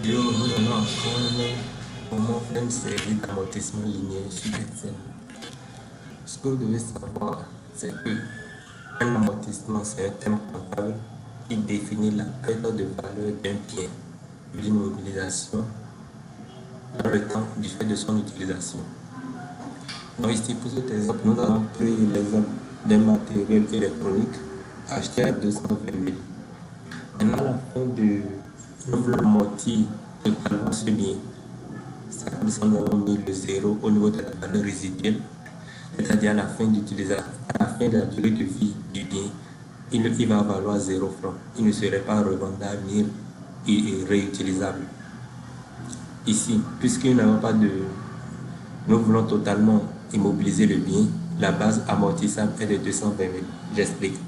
vidéo, nous allons apprendre comment faire une série d'amortissements linéaires sur Excel. Ce que vous devez savoir, c'est que un amortissement, c'est un terme comptable qui définit la perte de valeur d'un bien ou d'une mobilisation dans le temps du fait de son utilisation. Donc ici, pour cet exemple, nous allons pris l'exemple d'un matériel électronique acheté à 220 000. Maintenant, à la fin de nous voulons amortir totalement ce bien. Ça comme si nous avons mis le zéro au niveau de la valeur résiduelle, c'est-à-dire à la fin d'utilisation, à la fin de la durée de vie du bien, il va valoir 0 francs. Il ne serait pas revendable ni réutilisable. Ici, puisque nous voulons totalement immobiliser le bien, la base amortissable est de 220 000. J'explique.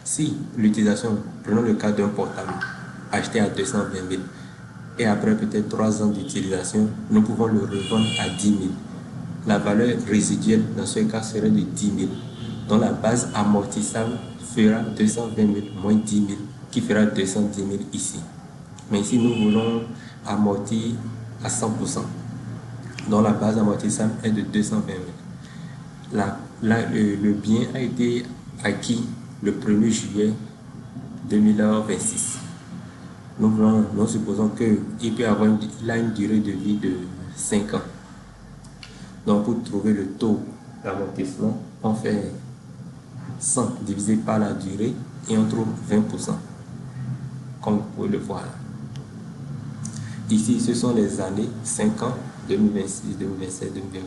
Si l'utilisation, prenons le cas d'un portable acheté à 220 000 et après peut-être 3 ans d'utilisation, nous pouvons le revendre à 10 000. La valeur résiduelle dans ce cas serait de 10 000. Donc la base amortissable fera 220 000 moins 10 000 qui fera 210 000 ici. Mais ici nous voulons amortir à 100%. Donc la base amortissable est de 220 000. Le bien a été acquis le 1er juillet 2026. Nous supposons qu'il peut avoir une durée de vie de 5 ans. Donc pour trouver le taux d'amortissement, on fait 100 divisé par la durée et on trouve 20%. Comme vous pouvez le voir là. Ici, ce sont les années 5 ans, 2026, 2027, 2028.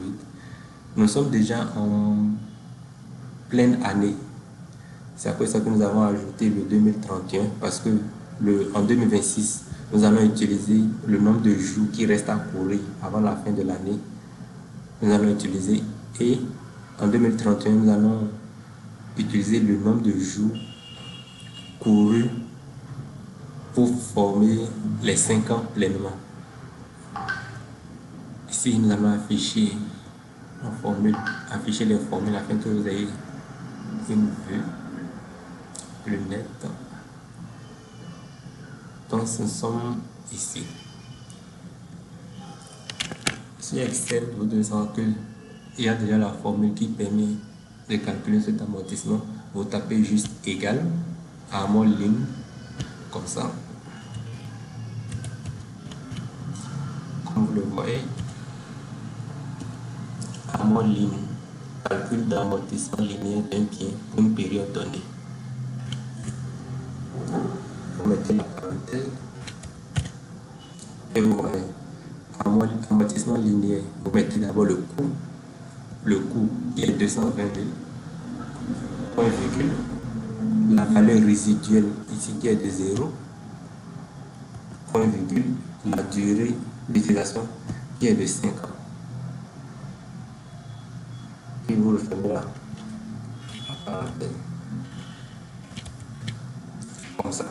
Nous sommes déjà en pleine année. C'est après ça que nous avons ajouté le 2031 parce que en 2026, nous allons utiliser le nombre de jours qui restent à courir avant la fin de l'année. Nous allons utiliser et en 2031, nous allons utiliser le nombre de jours courus pour former les 5 ans pleinement. Ici, nous allons afficher les formules afin que vous ayez une vue, le net. Donc, nous sommes ici. Sur Excel, vous devez savoir qu'il y a déjà la formule qui permet de calculer cet amortissement. Vous tapez juste égal à mon ligne, comme ça. Comme vous le voyez, à mon ligne, calcul d'amortissement linéaire d'un bien pour une période donnée. Vous mettez la parenthèse et vous voyez, amortissement linéaire, vous mettez d'abord le coût qui est 220 000, point virgule, la valeur résiduelle ici qui est de 0, point virgule, la durée d'utilisation qui est de 5 ans. Et vous le fermez là, comme ça.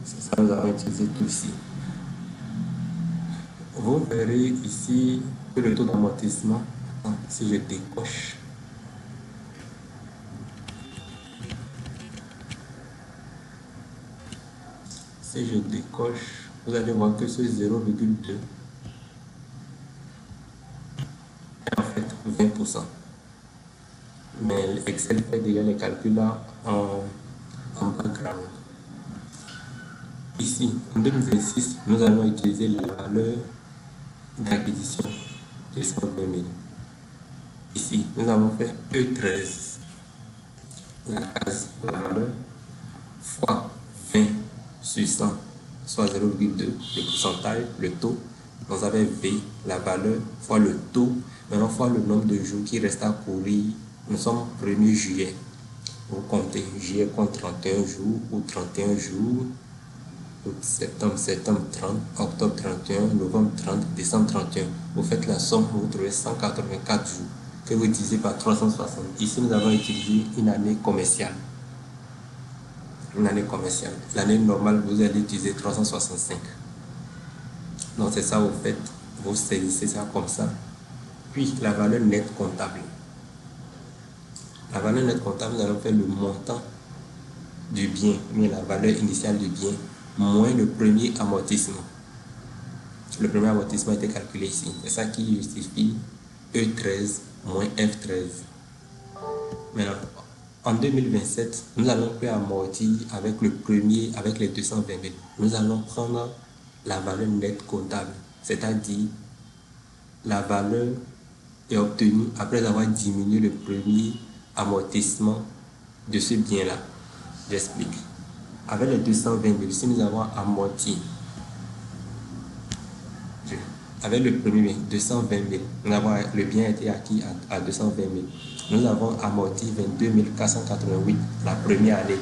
C'est ça, nous avons utilisé tout ici. Vous verrez ici que le taux d'amortissement, si je décoche, vous allez voir que ce 0,2 est en fait 20%. Mais Excel fait déjà les calculs là en background. Ici, en 2026, nous allons utiliser la valeur d'acquisition de 120 000. Ici, nous avons fait E13, la case, la valeur, fois 20 sur 100, soit 0,2, le pourcentage, le taux. Vous avez V, la valeur, fois le taux, maintenant fois le nombre de jours qui reste à courir. Nous sommes 1er juillet. Vous comptez, juillet compte 31 jours ou 31 jours. Septembre 30, octobre 31, novembre 30, décembre 31. Vous faites la somme, vous trouvez 184 jours que vous divisez par 360. Ici, nous avons utilisé une année commerciale. Une année commerciale. L'année normale, vous allez utiliser 365. Donc, c'est ça, vous faites. Vous saisissez ça comme ça. Puis, la valeur nette comptable. La valeur nette comptable, nous allons faire le montant du bien, mais la valeur initiale du bien moins le premier amortissement. Le premier amortissement a été calculé ici. C'est ça qui justifie E13 moins F13. Maintenant, en 2027, nous allons plus amortir avec le premier, avec les 220 000. Nous allons prendre la valeur nette comptable, c'est-à-dire la valeur est obtenue après avoir diminué le premier amortissement de ce bien-là. J'explique. Avec les 220 000, si nous avons amorti avec le premier bien, 220 000, le bien a été acquis à 220 000. Nous avons amorti 22 488 la première année,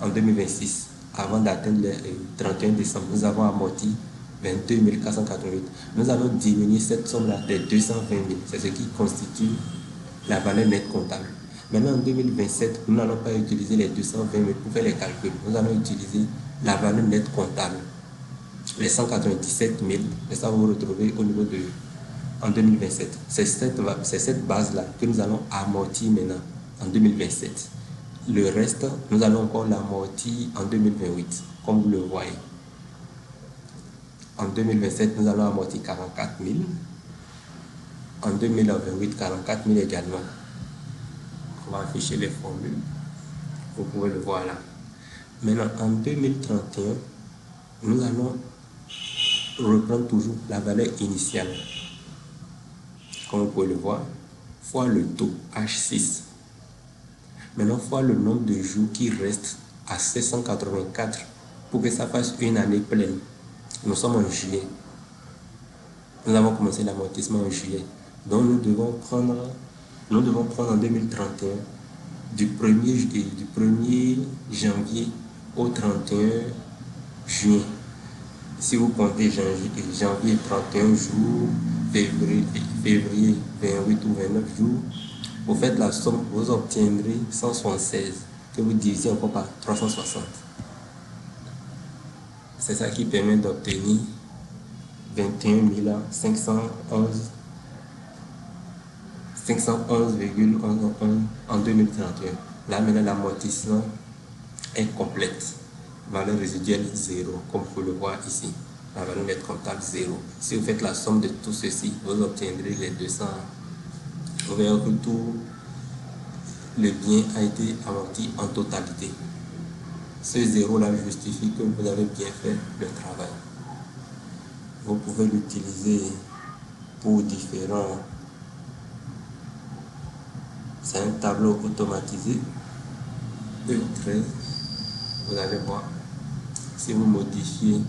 en 2026. Avant d'atteindre le 31 décembre, nous avons amorti 22 488. Nous allons diminuer cette somme-là des 220 000. C'est ce qui constitue la valeur nette comptable. Maintenant, en 2027, nous n'allons pas utiliser les 220 000 pour faire les calculs. Nous allons utiliser la valeur nette comptable. Les 197 000, et ça vous retrouvez au niveau de en 2027. C'est cette base-là que nous allons amortir maintenant en 2027. Le reste, nous allons encore l'amortir en 2028, comme vous le voyez. En 2027, nous allons amortir 44 000. En 2028, 44 000 également. On va afficher les formules. Vous pouvez le voir là. Maintenant, en 2031, nous allons reprendre toujours la valeur initiale. Comme vous pouvez le voir, fois le taux H6. Maintenant, fois le nombre de jours qui reste à 784 pour que ça fasse une année pleine. Nous sommes en juillet. Nous avons commencé l'amortissement en juillet. Donc, nous devons prendre en 2031 du 1er janvier au 31 juin. Si vous comptez janvier 31 jours, février 28 ou 29 jours, vous faites la somme, vous obtiendrez 176 que vous divisez encore par 360. C'est ça qui permet d'obtenir 21 511,11 en 2031. Là maintenant l'amortissement est complète. Valeur résiduelle 0, comme vous pouvez le voir ici. La valeur nette comptable 0. Si vous faites la somme de tout ceci, vous obtiendrez les 200. Vous verrez que tout le bien a été amorti en totalité. Ce 0-là justifie que vous avez bien fait le travail. Vous pouvez l'utiliser pour différents. C'est un tableau automatisé. E13, vous allez voir. Si vous modifiez